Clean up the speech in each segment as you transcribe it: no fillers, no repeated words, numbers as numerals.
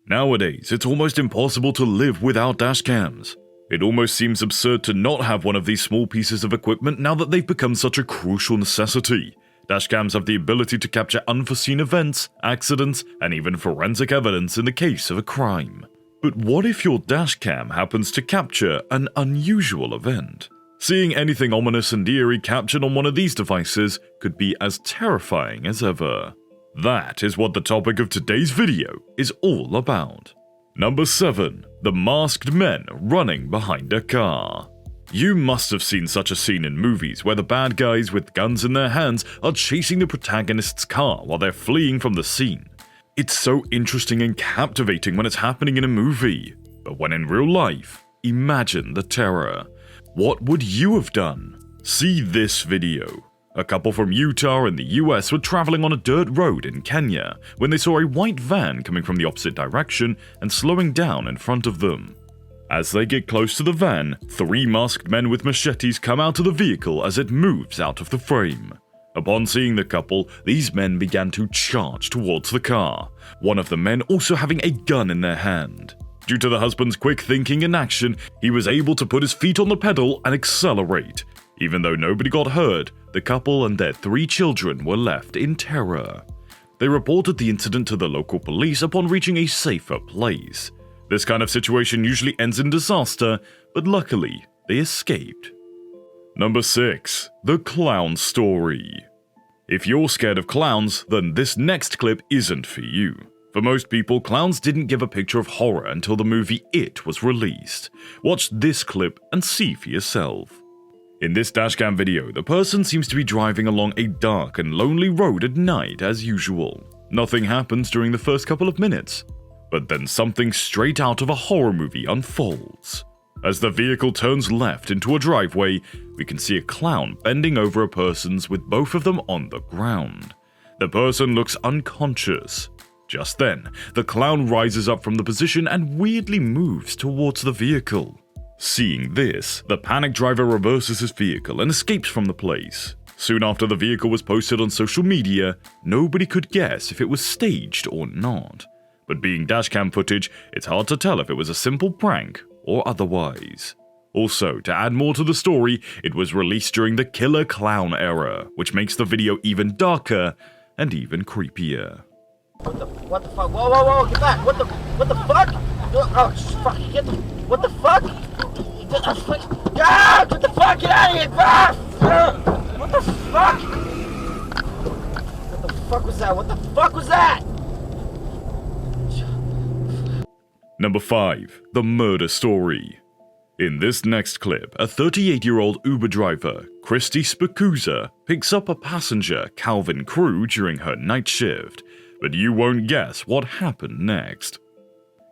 Nowadays, it's almost impossible to live without dashcams. It almost seems absurd to not have one of these small pieces of equipment now that they've become such a crucial necessity. Dashcams have the ability to capture unforeseen events, accidents, and even forensic evidence in the case of a crime. But what if your dashcam happens to capture an unusual event? Seeing anything ominous and eerie captured on one of these devices could be as terrifying as ever. That is what the topic of today's video is all about. Number 7. The masked men running behind a car. You must have seen such a scene in movies where the bad guys with guns in their hands are chasing the protagonist's car while they're fleeing from the scene. It's so interesting and captivating when it's happening in a movie, but when in real life, imagine the terror. What would you have done? See this video. A couple from Utah in the US were traveling on a dirt road in Kenya when they saw a white van coming from the opposite direction and slowing down in front of them. As they get close to the van, 3 masked men with machetes come out of the vehicle as it moves out of the frame. Upon seeing the couple, these men began to charge towards the car, one of the men also having a gun in their hand. Due to the husband's quick thinking and action, he was able to put his feet on the pedal and accelerate. Even though nobody got hurt, the couple and their 3 children were left in terror. They reported the incident to the local police upon reaching a safer place. This kind of situation usually ends in disaster, but luckily, they escaped. Number 6. The Clown Story. If you're scared of clowns, then this next clip isn't for you. For most people, clowns didn't give a picture of horror until the movie It was released. Watch this clip and see for yourself. In this dashcam video, the person seems to be driving along a dark and lonely road at night as usual. Nothing happens during the first couple of minutes, but then something straight out of a horror movie unfolds. As the vehicle turns left into a driveway, we can see a clown bending over a person with both of them on the ground. The person looks unconscious. Just then, the clown rises up from the position and weirdly moves towards the vehicle. Seeing this, the panicked driver reverses his vehicle and escapes from the place. Soon after the vehicle was posted on social media, nobody could guess if it was staged or not. But being dashcam footage, it's hard to tell if it was a simple prank or otherwise. Also, to add more to the story, it was released during the killer clown era, which makes the video even darker and even creepier. What the fuck? Whoa, whoa, whoa, get back! What the fuck? Oh, fuck, what the fuck? Ah, get the fuck out of here, bro! What the fuck? What the fuck was that? What the fuck was that? Number 5. The Murder Story. In this next clip, a 38-year-old Uber driver, Christy Spikuza, picks up a passenger, Calvin Crew, during her night shift. But you won't guess what happened next.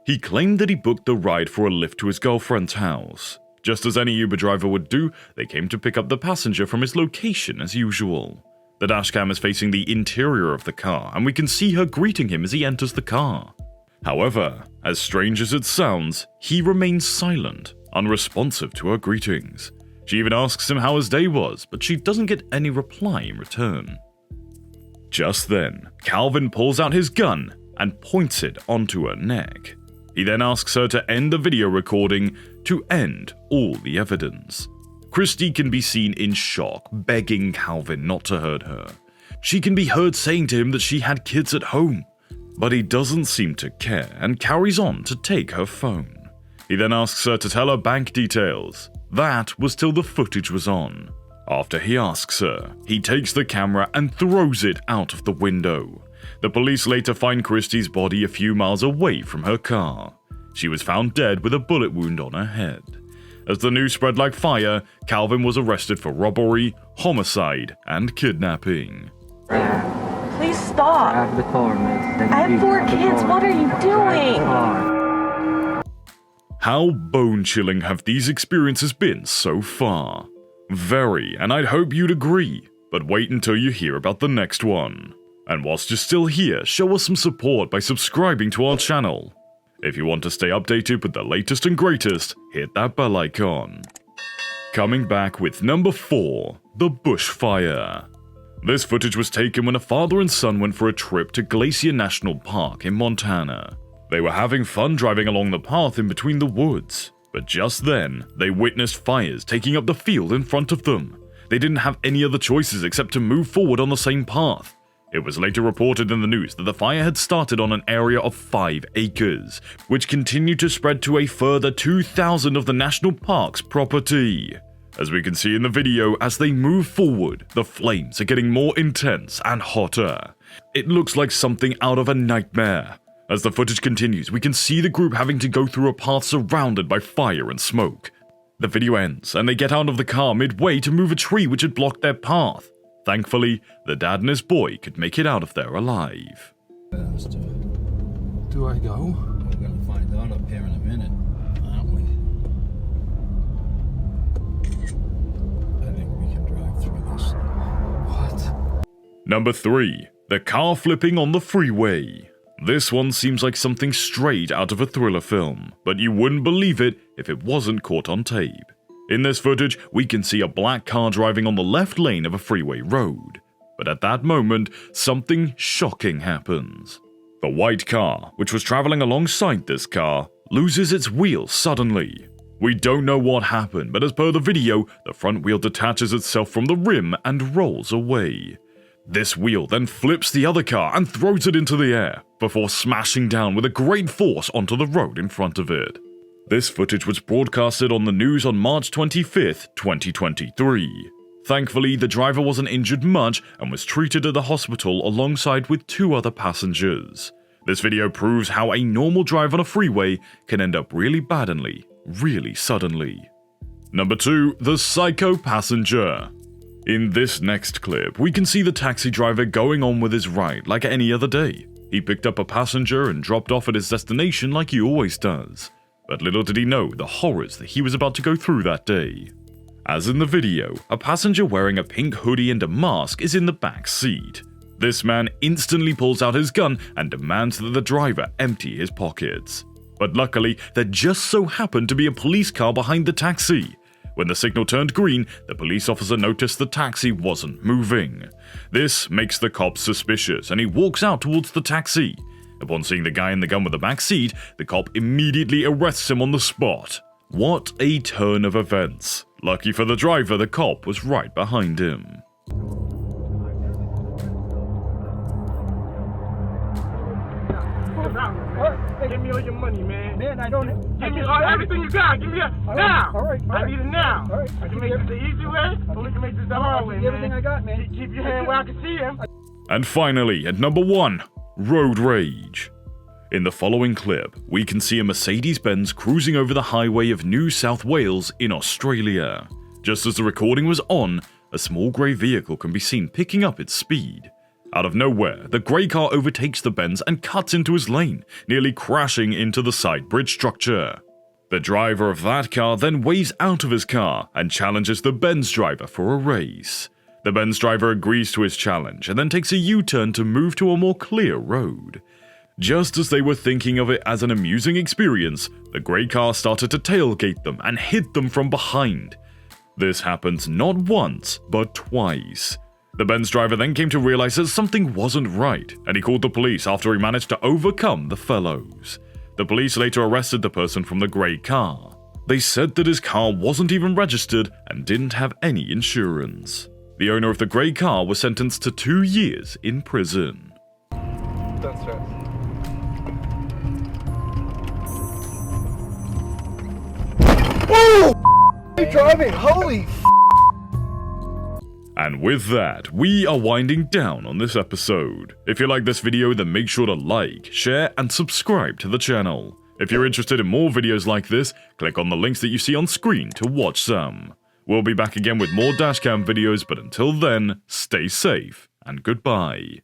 He claimed that he booked the ride for a lift to his girlfriend's house. Just as any Uber driver would do, they came to pick up the passenger from his location as usual. The dashcam is facing the interior of the car, and we can see her greeting him as he enters the car. However, as strange as it sounds, he remains silent, unresponsive to her greetings. She even asks him how his day was, but she doesn't get any reply in return. Just then, Calvin pulls out his gun and points it onto her neck. He then asks her to end the video recording to end all the evidence. Christy can be seen in shock, begging Calvin not to hurt her. She can be heard saying to him that she had kids at home, but he doesn't seem to care and carries on to take her phone. He then asks her to tell her bank details. That was till the footage was on. After he asks her, he takes the camera and throws it out of the window. The police later find Christy's body a few miles away from her car. She was found dead with a bullet wound on her head. As the news spread like fire, Calvin was arrested for robbery, homicide, and kidnapping. Please stop. I have the car, miss. I have 4 kids. What are you doing? How bone-chilling have these experiences been so far? Very, and I'd hope you'd agree, but wait until you hear about the next one. And whilst you're still here, show us some support by subscribing to our channel. If you want to stay updated with the latest and greatest, hit that bell icon. Coming back with number 4, the bushfire. This footage was taken when a father and son went for a trip to Glacier National Park in Montana. They were having fun driving along the path in between the woods, but just then, they witnessed fires taking up the field in front of them. They didn't have any other choices except to move forward on the same path. It was later reported in the news that the fire had started on an area of 5 acres, which continued to spread to a further 2,000 of the national park's property. As we can see in the video, as they move forward, the flames are getting more intense and hotter. It looks like something out of a nightmare. As the footage continues, we can see the group having to go through a path surrounded by fire and smoke. The video ends, and they get out of the car midway to move a tree which had blocked their path. Thankfully, the dad and his boy could make it out of there alive. Do I go? We're gonna find out up here in a minute, aren't we? I think we can drive through this. What? Number 3. The car flipping on the freeway. This one seems like something straight out of a thriller film, but you wouldn't believe it if it wasn't caught on tape. In this footage, we can see a black car driving on the left lane of a freeway road. But at that moment, something shocking happens. The white car, which was traveling alongside this car, loses its wheel suddenly. We don't know what happened, but as per the video, the front wheel detaches itself from the rim and rolls away. This wheel then flips the other car and throws it into the air, before smashing down with a great force onto the road in front of it. This footage was broadcasted on the news on March 25th, 2023. Thankfully, the driver wasn't injured much and was treated at the hospital alongside with 2 other passengers. This video proves how a normal drive on a freeway can end up really badly, really suddenly. Number 2. The psycho passenger. In this next clip, we can see the taxi driver going on with his ride like any other day. He picked up a passenger and dropped off at his destination like he always does. But little did he know the horrors that he was about to go through that day. As in the video, a passenger wearing a pink hoodie and a mask is in the back seat. This man instantly pulls out his gun and demands that the driver empty his pockets. But luckily, there just so happened to be a police car behind the taxi. When the signal turned green, the police officer noticed the taxi wasn't moving. This makes the cop suspicious and he walks out towards the taxi. Upon seeing the guy in the gun with the back seat, the cop immediately arrests him on the spot. What a turn of events. Lucky for the driver, the cop was right behind him. Give me all your money, man. Man, I don't. Give me everything you got. Give me that now. All right. I need it now. All right. I can make this the easy way, or we can make this the hard way, man. Everything I got, man. Keep your hand where I can see him. And finally, at number 1, road rage. In the following clip, we can see a Mercedes-Benz cruising over the highway of New South Wales in Australia. Just as the recording was on, a small grey vehicle can be seen picking up its speed. Out of nowhere, the grey car overtakes the Benz and cuts into his lane, nearly crashing into the side bridge structure. The driver of that car then waves out of his car and challenges the Benz driver for a race. The Benz driver agrees to his challenge and then takes a U-turn to move to a more clear road. Just as they were thinking of it as an amusing experience, the grey car started to tailgate them and hit them from behind. This happens not once, but twice. The Benz driver then came to realize that something wasn't right, and he called the police after he managed to overcome the fellows. The police later arrested the person from the grey car. They said that his car wasn't even registered and didn't have any insurance. The owner of the grey car was sentenced to 2 years in prison. That's right. Oh! Driving, holy f***. And with that, we are winding down on this episode. If you like this video, then make sure to like, share, and subscribe to the channel. If you're interested in more videos like this, click on the links that you see on screen to watch some. We'll be back again with more Dashcam videos, but until then, stay safe and goodbye.